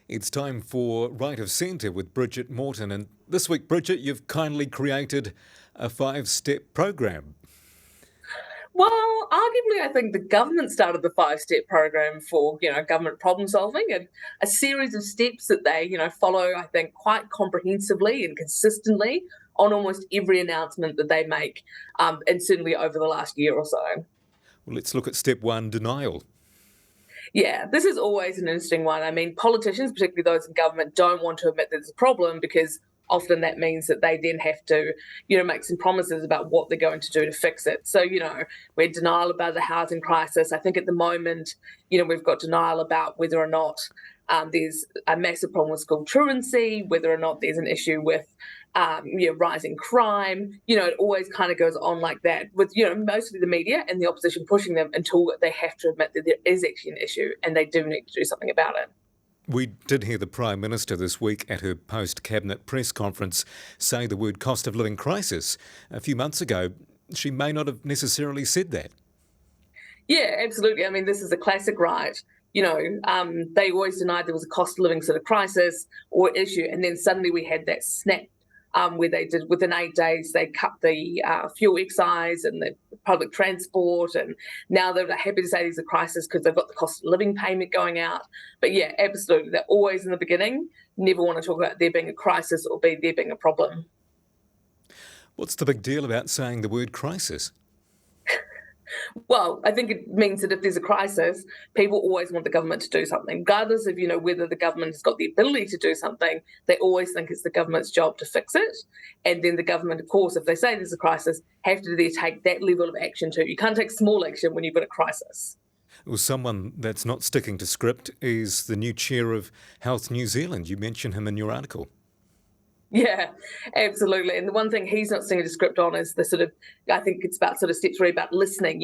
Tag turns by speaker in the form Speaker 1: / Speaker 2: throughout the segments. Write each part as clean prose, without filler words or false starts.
Speaker 1: It's time for Right of Centre with Bridget Morton. And this week, Bridget, you've kindly created a 5-step program.
Speaker 2: Well, arguably, I think the government started the five-step program for, government problem solving, and a series of steps that they, follow, I think, quite comprehensively and consistently on almost every announcement that they make, and certainly over the last year or so.
Speaker 1: Well, let's look at step one, denial.
Speaker 2: Yeah, this is always an interesting one. I mean, politicians, particularly those in government, don't want to admit there's a problem because often that means that they then have to, make some promises about what they're going to do to fix it. So, we're denial about the housing crisis. I think at the moment, we've got denial about whether or not there's a massive problem with school truancy, whether or not there's an issue with rising crime. It always kind of goes on like that with, mostly the media and the opposition pushing them until they have to admit that there is actually an issue and they do need to do something about it.
Speaker 1: We did hear the Prime Minister this week at her post-cabinet press conference say the word cost of living crisis. A few months ago, she may not have necessarily said that.
Speaker 2: Yeah, absolutely. I mean, this is a classic, right? They always denied there was a cost of living sort of crisis or issue, and then suddenly we had that snap where they did within 8 days they cut the fuel excise and the public transport, and now they're happy to say there's a crisis because they've got the cost of living payment going out. But yeah, absolutely, they're always in the beginning never want to talk about there being a crisis or there being a problem.
Speaker 1: What's the big deal about saying the word crisis?
Speaker 2: Well, I think it means that if there's a crisis, people always want the government to do something, regardless of whether the government has got the ability to do something. They always think it's the government's job to fix it, and then the government, of course, if they say there's a crisis, have to there take that level of action too. You can't take small action when you've got a crisis.
Speaker 1: Well, someone that's not sticking to script is the new chair of Health New Zealand. You mention him in your article.
Speaker 2: Yeah, absolutely. And the one thing he's not sticking to script on is the sort of, I think it's about sort of step three about listening.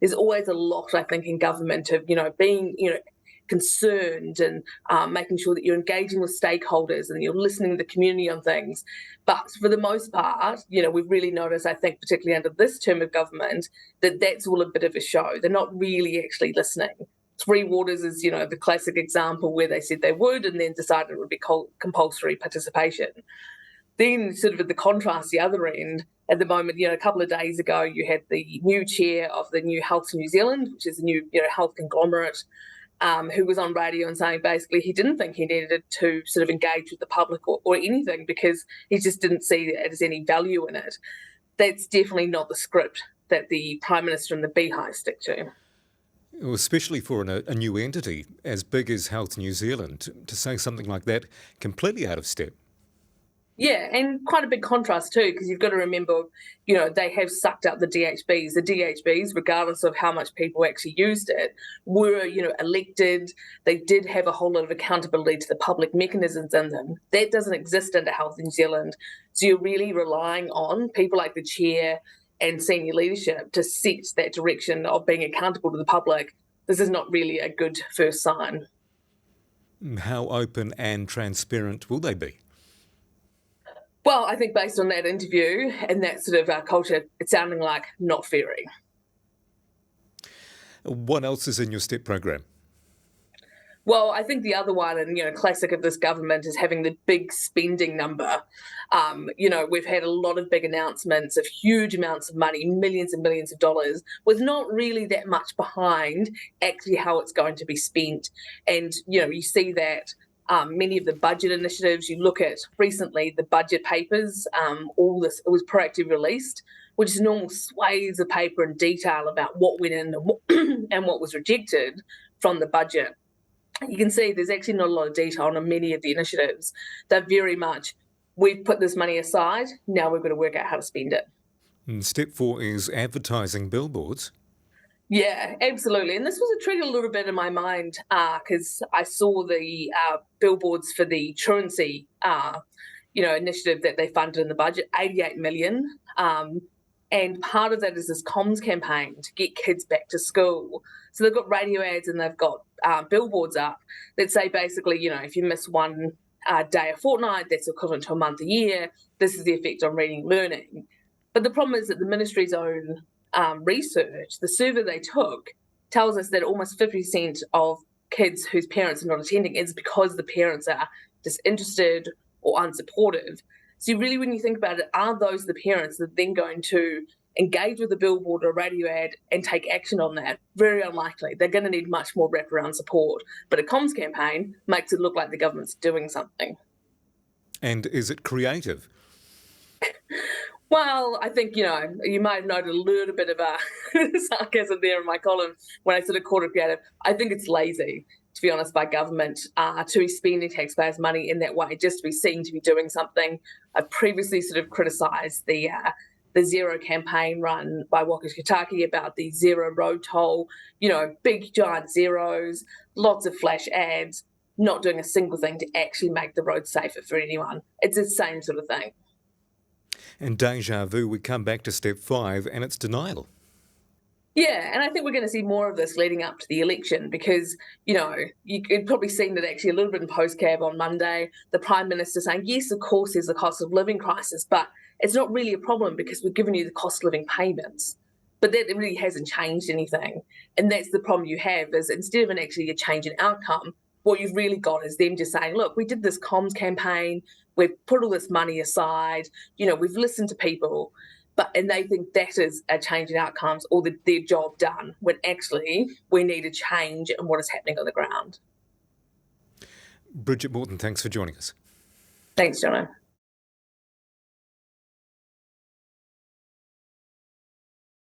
Speaker 2: There's always a lot, I think, in government of, being, concerned and making sure that you're engaging with stakeholders and you're listening to the community on things. But for the most part, we've really noticed, I think, particularly under this term of government, that that's all a bit of a show. They're not really actually listening. Three Waters is, the classic example where they said they would and then decided it would be compulsory participation. Then sort of at the contrast, the other end, at the moment, a couple of days ago, you had the new chair of the new Health New Zealand, which is a new, health conglomerate, who was on radio and saying basically he didn't think he needed to sort of engage with the public or anything because he just didn't see it as any value in it. That's definitely not the script that the Prime Minister and the Beehive stick to.
Speaker 1: Especially for a new entity as big as Health New Zealand, to say something like that completely out of step.
Speaker 2: Yeah, and quite a big contrast too, because you've got to remember, they have sucked up the DHBs. The DHBs, regardless of how much people actually used it, were, elected. They did have a whole lot of accountability to the public mechanisms in them. That doesn't exist under Health New Zealand. So you're really relying on people like the chair and senior leadership to set that direction of being accountable to the public. This is not really a good first sign.
Speaker 1: How open and transparent will they be?
Speaker 2: Well, I think based on that interview and that sort of culture, it's sounding like not very.
Speaker 1: What else is in your STEP program?
Speaker 2: Well, I think the other one, and classic of this government, is having the big spending number. We've had a lot of big announcements of huge amounts of money, millions and millions of dollars, with not really that much behind actually how it's going to be spent. And you see that many of the budget initiatives. You look at recently the budget papers. All this it was proactively released, which is normal swathes of paper in detail about what went in and what was rejected from the budget. You can see there's actually not a lot of detail on many of the initiatives. They're very much, we've put this money aside, now we've got to work out how to spend it.
Speaker 1: And step 4 is advertising billboards.
Speaker 2: Yeah, absolutely. And this was a trigger a little bit in my mind because I saw the billboards for the truancy, initiative that they funded in the budget, 88 million. And part of that is this comms campaign to get kids back to school. So they've got radio ads and they've got billboards up that say basically, if you miss one day a fortnight, that's equivalent to a month a year. This is the effect on reading and learning. But the problem is that the ministry's own research, the survey they took, tells us that almost 50% of kids whose parents are not attending is because the parents are disinterested or unsupportive. So you really, when you think about it, are those the parents that are then going to engage with a billboard or a radio ad and take action on that? Very unlikely. They're going to need much more wraparound support. But a comms campaign makes it look like the government's doing something.
Speaker 1: And is it creative?
Speaker 2: Well, I think, you might have noted a little bit of sarcasm there in my column when I sort of called it creative. I think it's lazy, to be honest, by government to be spending taxpayers' money in that way, just to be seen to be doing something. I've previously sort of criticised the Zero campaign run by Waka Kotahi about the zero road toll, big giant zeros, lots of flash ads, not doing a single thing to actually make the road safer for anyone. It's the same sort of thing.
Speaker 1: And deja vu, we come back to step 5, and it's denial.
Speaker 2: Yeah, and I think we're going to see more of this leading up to the election because, you've probably seen it actually a little bit in Postcab on Monday, the Prime Minister saying, yes, of course, there's a cost of living crisis, but it's not really a problem because we've given you the cost of living payments. But that really hasn't changed anything. And that's the problem you have is instead of actually a change in outcome, what you've really got is them just saying, look, we did this comms campaign, we've put all this money aside, we've listened to people, and they think that is a change in outcomes or their job done, when actually we need a change in what is happening on the ground.
Speaker 1: Bridget Morton, thanks for joining us.
Speaker 2: Thanks, Jono.